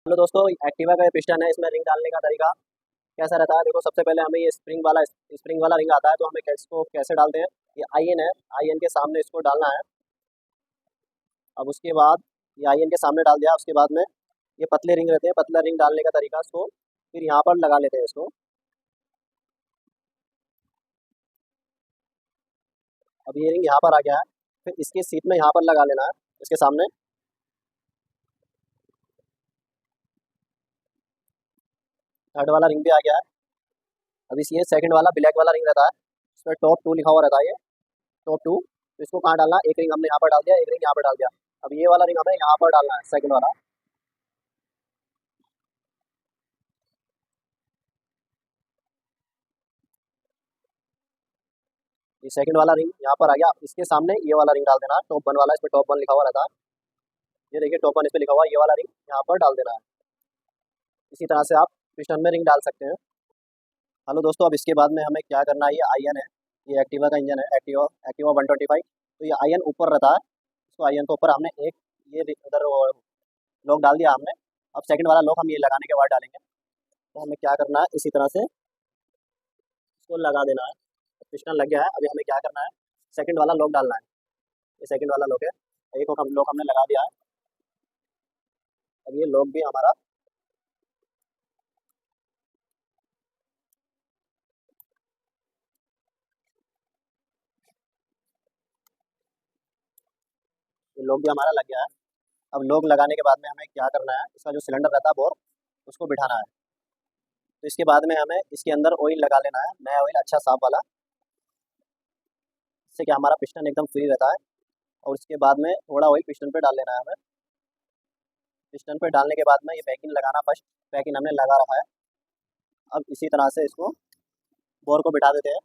Hello दोस्तों, Activa का ये पिस्टन है। इसमें रिंग डालने का तरीका कैसा रहता है? देखो, सबसे पहले हमें ये स्प्रिंग वाला रिंग आता है, तो हमें इसको कैसे डालते हैं। ये आईएन है, आईएन के सामने इसको डालना है। अब उसके बाद ये आईएन के सामने डाल दिया। उसके बाद में ये पतले रिंग रहते हैं, पतला रिंग डालने का तरीका इसको फिर यहाँ पर लगा लेते हैं इसको। अब ये रिंग यहाँ पर आ गया है, फिर इसकी सीट में यहाँ पर लगा लेना है, इसके सामने। थर्ड वाला रिंग भी आ गया है। अब इस ये सेकंड वाला ब्लैक वाला रिंग रहता है, इसमें टॉप 2 लिखा हुआ रहता है, ये टॉप 2। तो इसको कहाँ डालना है? एक रिंग हमने यहाँ पर डाल दिया, एक रिंग यहाँ पर डाल दिया। अब ये वाला रिंग हमें यहाँ पर डालना है, सेकंड वाला। ये सेकंड वाला रिंग यहाँ पर आ गया। इसके सामने ये वाला रिंग डाल देना है, टॉप 1 वाला। इसमें टॉप 1 लिखा हुआ रहता है, ये देखिए टॉप 1 इस पे लिखा हुआ है। ये वाला रिंग यहाँ पर डाल देना है। इसी तरह से आप पिस्टन में रिंग डाल सकते हैं। हेलो दोस्तों, अब इसके बाद में हमें क्या करना है? ये आईएन है, ये एक्टिवा का इंजन है, एक्टिवा एक्टिवा 125। तो ये आईएन ऊपर रहता है, इसको आईएन के ऊपर हमने एक ये उधर लॉक डाल दिया हमने। अब सेकंड वाला लॉक हम ये लगाने के बाद डालेंगे। तो हमें क्या करना है? इसी तरह से इसको लगा देना है। पिस्टन लग गया है। अभी हमें क्या करना है? सेकंड वाला लॉक डालना है। ये सेकंड वाला लॉक है, एक और हम लॉक हमने लगा दिया है। अब ये लॉक भी हमारा ये लॉक भी हमारा लग गया है। अब लॉक लगाने के बाद में हमें क्या करना है? इसका जो सिलेंडर रहता है बोर, उसको बिठाना है। तो इसके बाद में हमें इसके अंदर ऑयल लगा लेना है, नया ऑयल, अच्छा साफ वाला। इससे क्या हमारा पिस्टन एकदम फ्री रहता है। और इसके बाद में थोड़ा ऑयल पिस्टन पे डाल लेना है हमें। पिस्टन पे डालने के बाद में ये पैकिंग लगाना, फर्स्ट पैकिंग हमने लगा रखा है। अब इसी तरह से इसको बोर को बिठा देते हैं।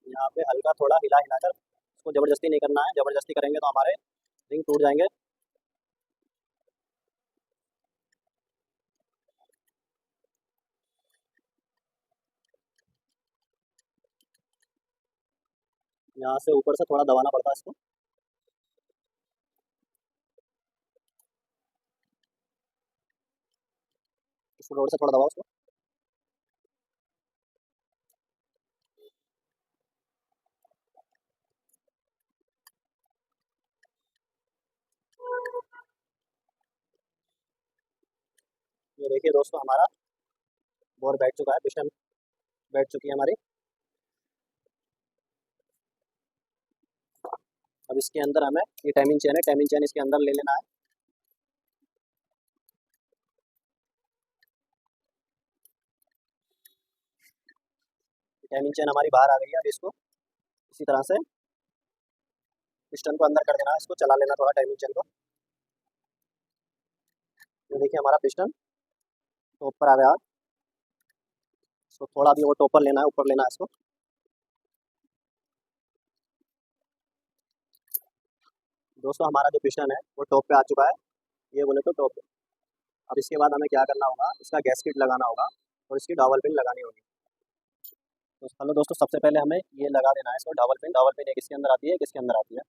यहाँ पे हल्का थोड़ा हिला हिला कर इसको, ज़बरदस्ती नहीं करना है। ज़बरदस्ती करेंगे तो हमारे रिंग टूट जाएंगे। यहाँ से ऊपर से थोड़ा दबाना पड़ता है इसको। इसको रोड से थोड़ा दबाओ उसको। ये देखिए दोस्तों, हमारा बोर बैठ चुका है, पिस्टन बैठ चुकी है हमारी। अब इसके अंदर हमें ये टाइमिंग चेन है, टाइमिंग चेन इसके अंदर ले लेना है। टाइमिंग चेन हमारी बाहर आ गई है। अब इसको इसी तरह से पिस्टन को अंदर कर देना है, इसको चला लेना थोड़ा टाइमिंग चेन को। ये देखिए हमारा पिस्टन तो ऊपर आ गया। इसको थोड़ा भी वो टॉपर लेना है, ऊपर लेना है इसको। दोस्तों, हमारा जो पिस्टन है वो टॉप पे आ चुका है, ये बोले तो टॉप पे। अब इसके बाद हमें क्या करना होगा? इसका गैस्केट लगाना होगा और इसकी डबल पिन लगानी होगी। तो हेलो दोस्तों, सबसे पहले हमें ये लगा देना है इसको, डबल पिन। डबल पिन एक इसके अंदर आती है, एक इसके अंदर आती है।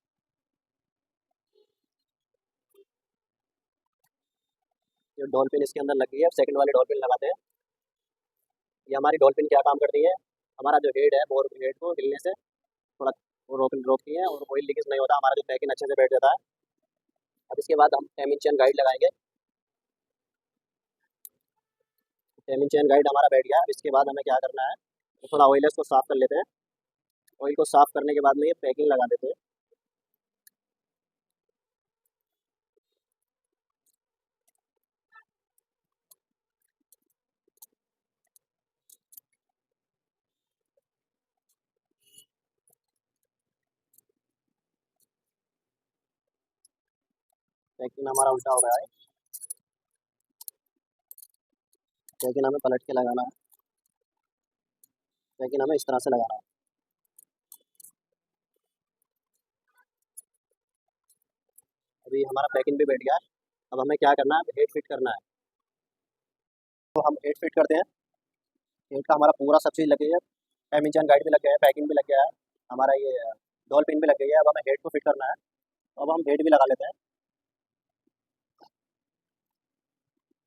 ये डॉल पिन इसके अंदर लगी है। अब सेकंड वाली डॉल पिन लगाते हैं। ये हमारी डॉल पिन क्या काम करती है? हमारा जो हेड है, बोर हेड को हिलने से थोड़ा वो रोकती है, और ऑयल लीकेज नहीं होता, हमारा जो पैकिंग अच्छे से बैठ जाता है। अब इसके बाद हम टाइमिंग चेन गाइड लगाएंगे। टाइमिंग चेन गाइड हमारा बैठ गया। अब इसके बाद हमें क्या करना है? तो थोड़ा ऑयल को साफ कर लेते हैं। ऑयल को साफ करने के बाद में ये पैकिंग लगा देते हैं। पैकिंग हमारा उल्टा हो रहा है, पैकिंग हमें पलट के लगाना है। पैकिंग हमें इस तरह से लगाना है। अभी हमारा पैकिंग भी बैठ गया है। अब हमें क्या करना है? हेड फिट करना है। तो हम हेड फिट करते हैं। हेड का हमारा पूरा सब चीज़ लगी है, टाइमिंग चेन गाइड भी लग गया है, पैकिंग भी लग गया है, हमारा ये डॉल पिन भी लग गई है। अब हमें हेड को फिट करना है, तो अब हम हेड भी लगा लेते हैं।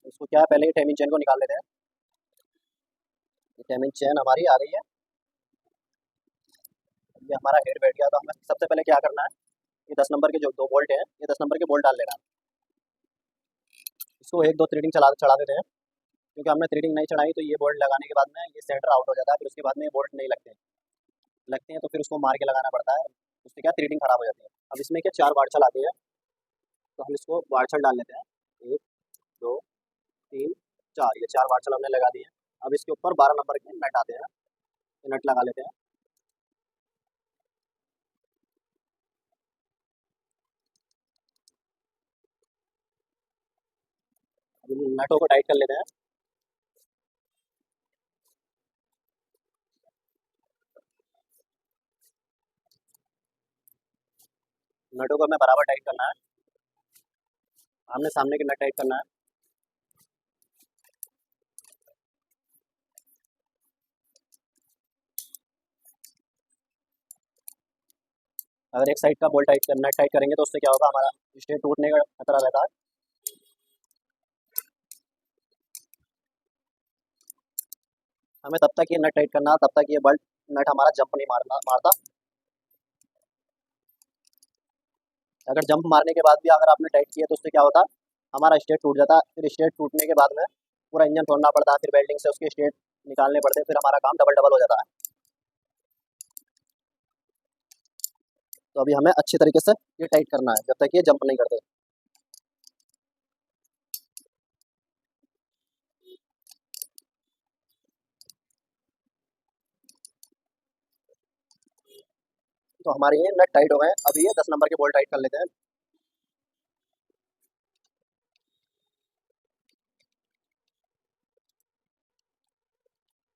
इसको क्या है, पहले ही टाइमिंग चेन को निकाल लेते हैं। टाइमिंग चेन हमारी आ गई है, ये हमारा हेड बैठ गया। तो हमें सबसे पहले क्या करना है, ये 10 नंबर के जो 2 बोल्ट हैं, ये 10 नंबर के बोल्ट डाल लेना है। इसको 1 2 थ्रेडिंग चढ़ा देते हैं, क्योंकि हमने थ्रेडिंग नहीं चढ़ाई तो ये बोल्ट लगाने के बाद में ये सेंटर आउट हो जाता है, फिर उसके बाद में ये बोल्ट नहीं लगते हैं तो फिर उसको मार के लगाना पड़ता है, उससे क्या थ्रेडिंग खराब हो जाती है। अब इसमें क्या 4 बारछल आते हैं, तो हम इसको बारछल डाल लेते हैं। 1 2 3 4, ये 4 बारछल हमने लगा दिए। अब इसके ऊपर 12 नंबर के नट आते हैं, ये नट लगा लेते हैं। अब इन नटों को टाइट कर लेते हैं। नटों को हमें बराबर टाइट करना है, आमने सामने के नट टाइट करना है। अगर एक साइड का बोल्ट नट टाइट करेंगे तो उससे क्या होगा, हमारा स्टेट टूटने का खतरा रहता है। हमें तब तक ये नट टाइट करना है, तब तक ये बोल्ट नट हमारा जंप नहीं मारता। अगर जंप मारने के बाद भी अगर आपने टाइट किया तो उससे क्या होता, हमारा स्टेट टूट जाता। फिर स्टेट टूटने के बाद में पूरा इंजन तोड़ना पड़ता है, फिर वेल्डिंग से उसके स्टेट निकालने पड़ते हैं, फिर हमारा काम डबल डबल हो जाता है। तो अभी हमें अच्छी तरीके से ये टाइट करना है जब तक ये जंप नहीं करते। तो हमारे ये नट टाइट हो गए। अभी ये 10 नंबर के बोल्ट टाइट कर लेते हैं।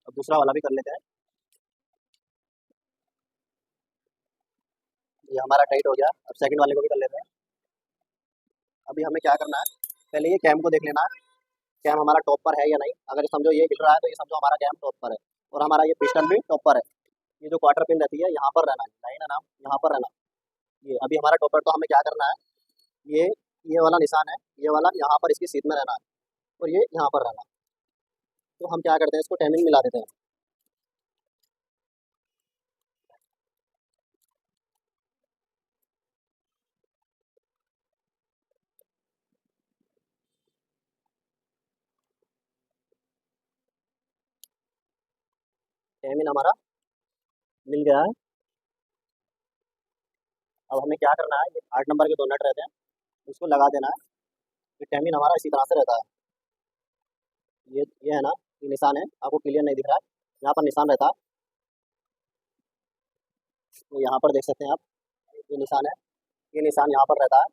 अब दूसरा वाला भी कर लेते हैं। ये हमारा टाइट हो गया, अब सेकंड वाले को भी कर लेते हैं। अभी हमें क्या करना है, पहले ये कैम को देख लेना है, कैम हमारा टॉप पर है या नहीं। अगर समझो ये हिल रहा है तो ये समझो हमारा कैम टॉप पर है, और हमारा ये पिस्टन भी टॉप पर है। ये जो क्वार्टर पिन रहती है यहाँ पर रहना है, लाइन है ना, यहाँ पर रहना। ये अभी हमारा टॉप पर, तो हमें क्या करना है, ये ये वाला निशान है, ये वाला यहाँ पर इसकी सीध में रहना है, और ये यहाँ पर रहना। तो हम क्या करते हैं, इसको टाइमिंग मिला देते हैं। टाइमिंग हमारा मिल गया है। अब हमें क्या करना है, ये 8 नंबर के 2 नट रहते हैं, इसको लगा देना है। ये टाइमिंग हमारा इसी तरह से रहता है। ये है ना, ये निशान है, आपको क्लियर नहीं दिख रहा है, यहाँ पर निशान रहता है। तो यहाँ पर देख सकते हैं आप, ये निशान है, ये निशान यहाँ पर रहता है।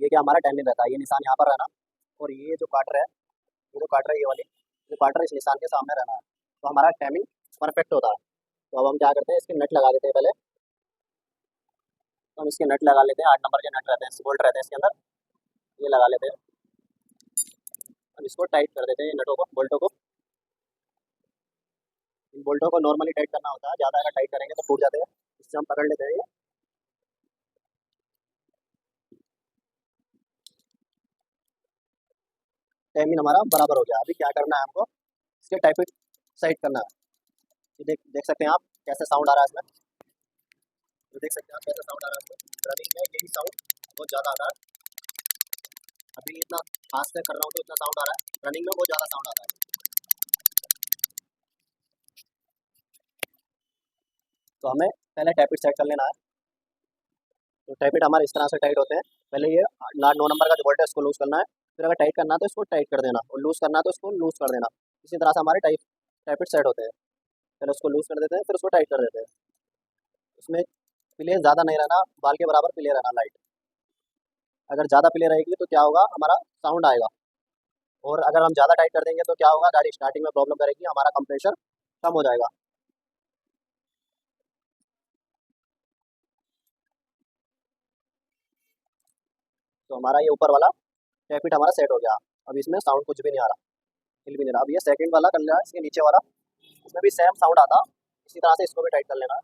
ये क्या हमारा टाइमिंग रहता है, ये निशान यहाँ पर रहना, और ये जो काटर है, ये जो काटर है, ये वाली जो काटर इस निशान के सामने रहना है, तो हमारा टाइमिंग परफेक्ट होता है। तो अब हम क्या करते हैं, इसके नट लगा देते हैं पहले। तो हम इसके नट लगा लेते हैं, 8 नंबर के नट रहते हैं, बोल्ट रहते हैं इसके अंदर, ये लगा लेते हैं। अब इसको टाइट कर देते हैं, ये नटों को, बोल्टों को। इन बोल्टों को नॉर्मली टाइट करना होता है, ज़्यादा अगर टाइट करेंगे तो टूट जाते हैं। इससे हम पकड़ लेते हैं ये। टाइमिंग हमारा बराबर हो गया। अभी क्या करना है हमको, इसके टाइप साइड करना है। ये देख देख सकते हैं आप कैसे साउंड आ रहा है इसमें, ये देख सकते हैं आप कैसे साउंड आ रहा है इसमें। रनिंग में यही साउंड बहुत ज़्यादा आता है। अभी इतना फास्ट से कर रहा हूँ तो इतना साउंड आ रहा है, रनिंग में बहुत ज़्यादा साउंड आता है। तो हमें पहले टैपिट सेट कर लेना है। तो टैपिट हमारे इस तरह से टाइट होते हैं। पहले ये 9 नंबर का जो बोल्ट है इसको लूज़ करना है, फिर अगर टाइट करना है तो इसको टाइट कर देना, और लूज़ करना है तो इसको लूज़ कर देना। इसी तरह से हमारे टैपिट सेट होते हैं। पहले उसको लूज़ कर देते हैं, फिर उसको टाइट कर देते हैं। उसमें प्लेन ज़्यादा नहीं रहना, बाल के बराबर प्ले रहना लाइट। अगर ज़्यादा प्ले रहेगी तो क्या होगा, हमारा साउंड आएगा। और अगर हम ज़्यादा टाइट कर देंगे तो क्या होगा, गाड़ी स्टार्टिंग में प्रॉब्लम करेगी, हमारा कंप्रेशर कम हो जाएगा। तो हमारा ये ऊपर वाला टैपिट हमारा सेट हो गया। अब इसमें साउंड कुछ भी नहीं आ रहा, हिल भी नहीं रहा। अब ये सेकंड वाला कर लिया, इसके नीचे वाला, उसमें भी सेम साउंड आता, इसी तरह से इसको भी टाइट कर लेना।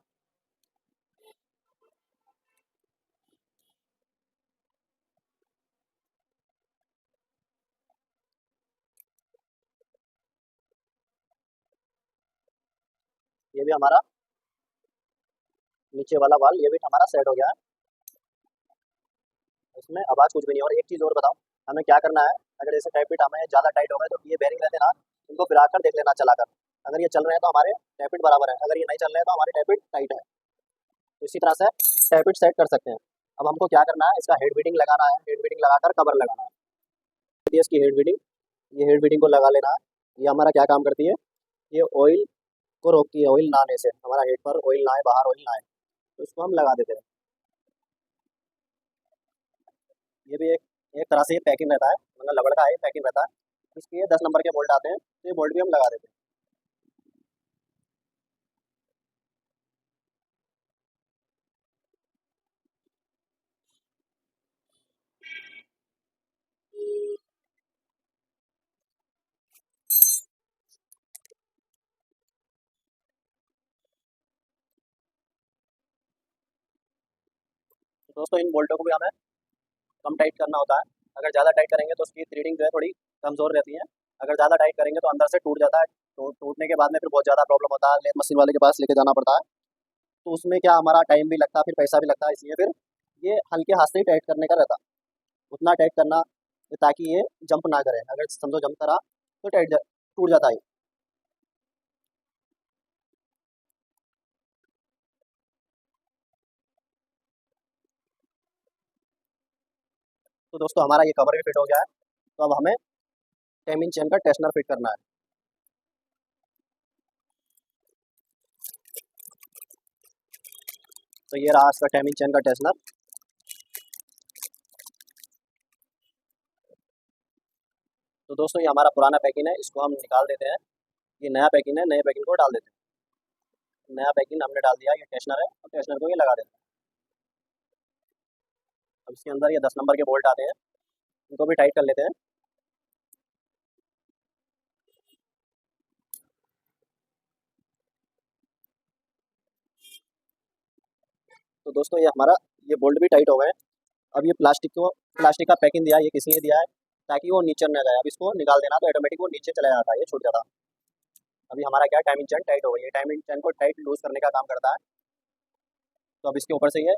ये भी हमारा नीचे वाला वाल ये भी हमारा सेट हो गया है। इसमें आवाज़ कुछ भी नहीं। और एक चीज़ और बताओ, हमें क्या करना है, अगर जैसे टाइप फिट हमें ज़्यादा टाइट हो गए तो ये बेरिंग रहते हैं ना, इनको फिराकर देख लेना चलाकर। अगर ये चल रहे हैं तो हमारे टाइप फिट बराबर है, अगर ये नहीं चल रहे हैं तो हमारे टाइप फिट टाइट है। तो इसी तरह से टाइप फिट सेट कर सकते हैं। अब हमको क्या करना है, इसका हेड बीडिंग लगाना है, हेड बीडिंग लगाकर कवर लगाना है। ये इसकी हेड बीडिंग, ये हेड बीडिंग को लगा लेना है। ये हमारा क्या काम करती है, ये ऑयल को रोकती है, ऑयल ना आने से, हमारा हेड पर ऑयल ना आए, बाहर ऑयल ना आए, तो इसको हम लगा देते हैं। ये भी एक तरह से ये पैकिंग रहता है, मतलब रबड़ का है, पैकिंग रहता है। इसके ये 10 नंबर के बोल्ट आते हैं, तो ये बोल्ट भी हम लगा देते हैं। तो दोस्तों इन बोल्टों को भी हमें कम टाइट करना होता है। अगर ज़्यादा टाइट करेंगे तो उसकी थ्रीडिंग जो है थोड़ी कमज़ोर रहती है। अगर ज़्यादा टाइट करेंगे तो अंदर से टूट जाता है, तो टूटने के बाद में फिर बहुत ज़्यादा प्रॉब्लम होता है, लेथ मशीन वाले के पास लेके जाना पड़ता है। तो उसमें क्या हमारा टाइम भी लगता है, फिर पैसा भी लगता है, इसलिए फिर ये हल्के हाथ से ही टाइट करने का रहता है। उतना टाइट करना ताकि ये जंप ना करे, अगर समझो जंप करा तो टूट जाता है। तो दोस्तों हमारा ये कवर भी फिट हो गया है। तो अब हमें 10 इंच चेन का टेस्नर फिट करना है। तो ये रहा इसका 10 इंच चेन का टेस्नर। तो दोस्तों ये हमारा पुराना पैकिंग है, इसको हम निकाल देते हैं। ये नया पैकिंग है, नए पैकिंग को डाल देते हैं। नया पैकिंग हमने डाल दिया, ये टेस्नर है, और टेस्नर को ये लगा देते हैं। अब इसके अंदर ये 10 नंबर के बोल्ट आते हैं, इनको भी टाइट कर लेते हैं। तो दोस्तों ये हमारा ये बोल्ट भी टाइट हो गए। अब ये प्लास्टिक का पैकिंग दिया है, ये किसी ने दिया है ताकि वो नीचे न जाए। अब इसको निकाल देना तो ऑटोमेटिक वो नीचे चला जाता है, ये छूट जाता है। अभी हमारा क्या टाइमिंग चेन टाइट हो गई है, टाइमिंग चेन को टाइट लूज करने का काम करता है। तो अब इसके ऊपर से ये